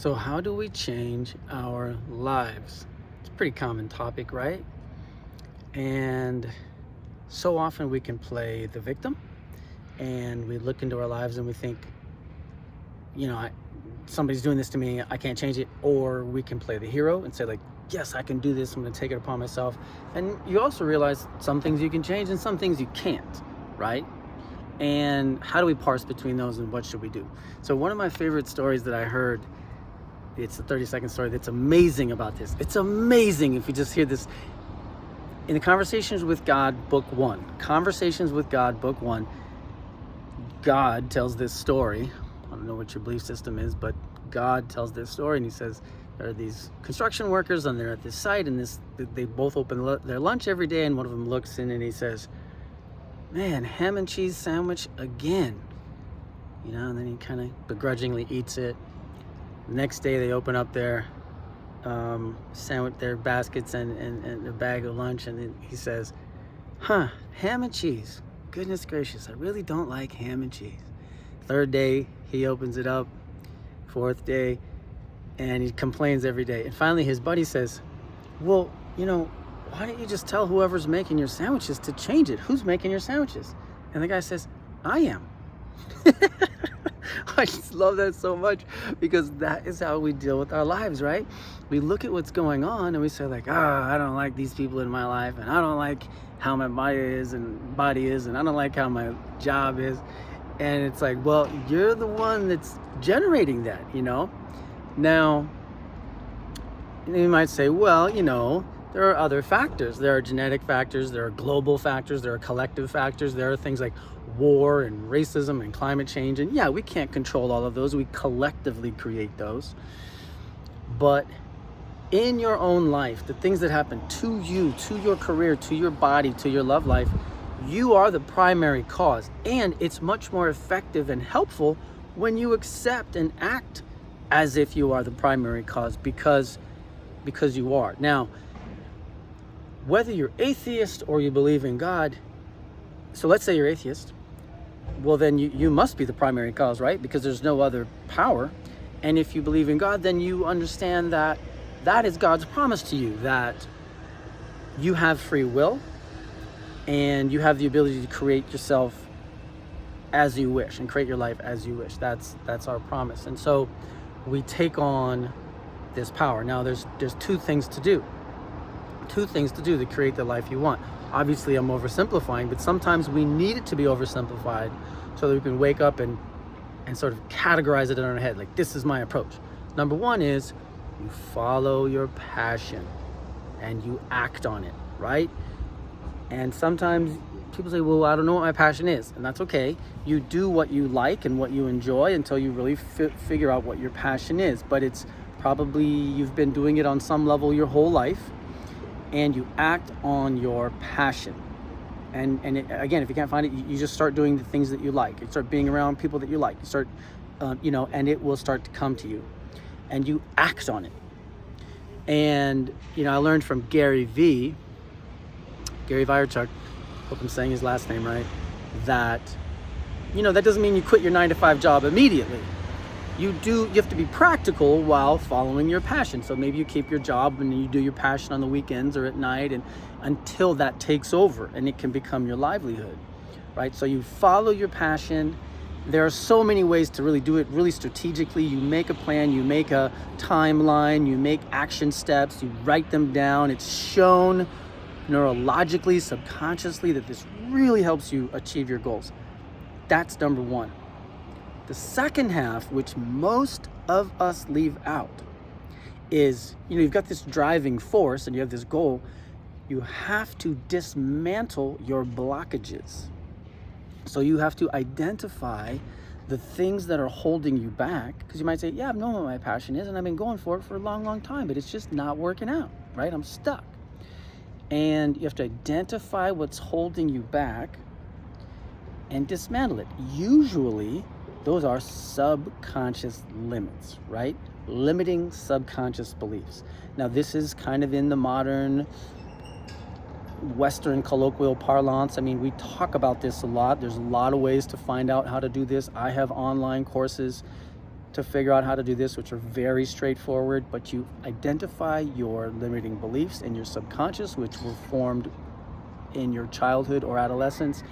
So how do we change our lives? It's a pretty common topic, right? And so often we can play the victim and we look into our lives and we think, you know, somebody's doing this to me, I can't change it. Or we can play the hero and say like, yes, I can do this. I'm going to take it upon myself. And you also realize some things you can change and some things you can't, right? And how do we parse between those and what should we do? So one of my favorite stories that I heard, it's a 30-second story that's amazing about this. It's amazing if you just hear this. In the Conversations with God, book 1. Conversations with God, book 1. God tells this story. I don't know what your belief system is, but God tells this story, and he says there are these construction workers and they're at this site, and they both open their lunch every day, and one of them looks in and he says, man, ham and cheese sandwich again. And then he kind of begrudgingly eats it. The next day they open up their sandwich, their baskets and their bag of lunch, and then he says, ham and cheese. Goodness gracious, I really don't like ham and cheese. Third day, he opens it up. Fourth day, and he complains every day. And finally his buddy says, well, why don't you just tell whoever's making your sandwiches to change it? Who's making your sandwiches? And the guy says, I am. I just love that so much, because that is how we deal with our lives, right? We look at what's going on and we say like, I don't like these people in my life, and I don't like how my body is, and I don't like how my job is. And it's like, well, you're the one that's generating that, Now, you might say, well, there are other factors. There are genetic factors, there are global factors, there are collective factors, there are things like war and racism and climate change. And yeah, we can't control all of those. We collectively create those. But in your own life, the things that happen to you, to your career, to your body, to your love life, you are the primary cause. And it's much more effective and helpful when you accept and act as if you are the primary cause, because you are. Now, whether you're atheist or you believe in God, so let's say you're atheist, well then you must be the primary cause, right? Because there's no other power. And if you believe in God, then you understand that that is God's promise to you, that you have free will and you have the ability to create yourself as you wish and create your life as you wish. That's our promise. And so we take on this power. Now there's two things to do to create the life you want. Obviously I'm oversimplifying, but sometimes we need it to be oversimplified so that we can wake up and sort of categorize it in our head. Like, this is my approach. Number one is you follow your passion and you act on it, right? And sometimes people say, well, I don't know what my passion is. And that's okay. You do what you like and what you enjoy until you really figure out what your passion is. But it's probably you've been doing it on some level your whole life, and you act on your passion. And again, if you can't find it, you just start doing the things that you like. You start being around people that you like. You start, and it will start to come to you. And you act on it. And, I learned from Gary Vaynerchuk, hope I'm saying his last name right, that, that doesn't mean you quit your 9-to-5 job immediately. You have to be practical while following your passion. So maybe you keep your job and you do your passion on the weekends or at night, and until that takes over and it can become your livelihood, right? So you follow your passion. There are so many ways to really do it really strategically. You make a plan, you make a timeline, you make action steps, you write them down. It's shown neurologically, subconsciously, that this really helps you achieve your goals. That's number one. The second half, which most of us leave out, is, you've got this driving force and you have this goal. You have to dismantle your blockages. So you have to identify the things that are holding you back, because you might say, yeah, I've known what my passion is and I've been going for it for a long, long time, but it's just not working out, right? I'm stuck. And you have to identify what's holding you back and dismantle it. Usually, those are subconscious limits, right? Limiting subconscious beliefs. Now, this is kind of in the modern Western colloquial parlance. I mean, we talk about this a lot. There's a lot of ways to find out how to do this. I have online courses to figure out how to do this, which are very straightforward, but you identify your limiting beliefs in your subconscious, which were formed in your childhood or adolescence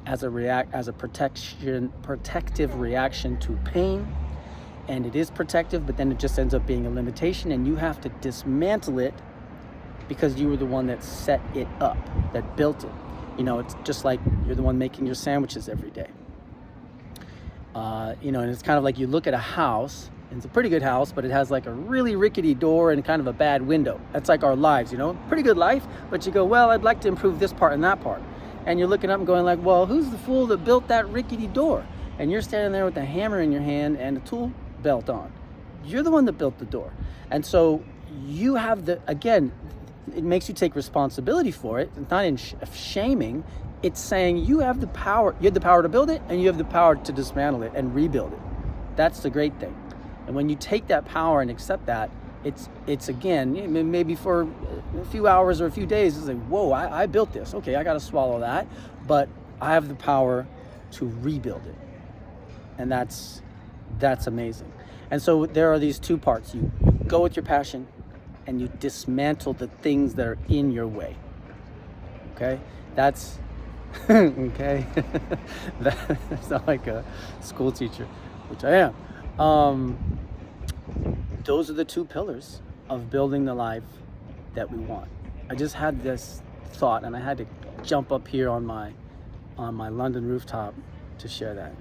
as a protective reaction to pain. And it is protective, but then it just ends up being a limitation, and you have to dismantle it because you were the one that set it up, that built it. You know, it's just like you're the one making your sandwiches every day. You know, and it's kind of like you look at a house, and it's a pretty good house, but it has like a really rickety door and kind of a bad window. That's like our lives, you know, pretty good life, but you go, well, I'd like to improve this part and that part. And you're looking up and going like, well, who's the fool that built that rickety door? And you're standing there with a hammer in your hand and a tool belt on. You're the one that built the door. And so you have again, it makes you take responsibility for it. It's not in shaming. It's saying you have the power. You have the power to build it, and you have the power to dismantle it and rebuild it. That's the great thing. And when you take that power and accept that, it's again, maybe for a few hours or a few days, it's like, whoa, I built this. Okay, I got to swallow that, but I have the power to rebuild it. And that's amazing. And so there are these two parts. You go with your passion, and you dismantle the things that are in your way. Okay? That's okay. That's not like a school teacher, which I am. Those are the two pillars of building the life that we want. I just had this thought, and I had to jump up here on my London rooftop to share that.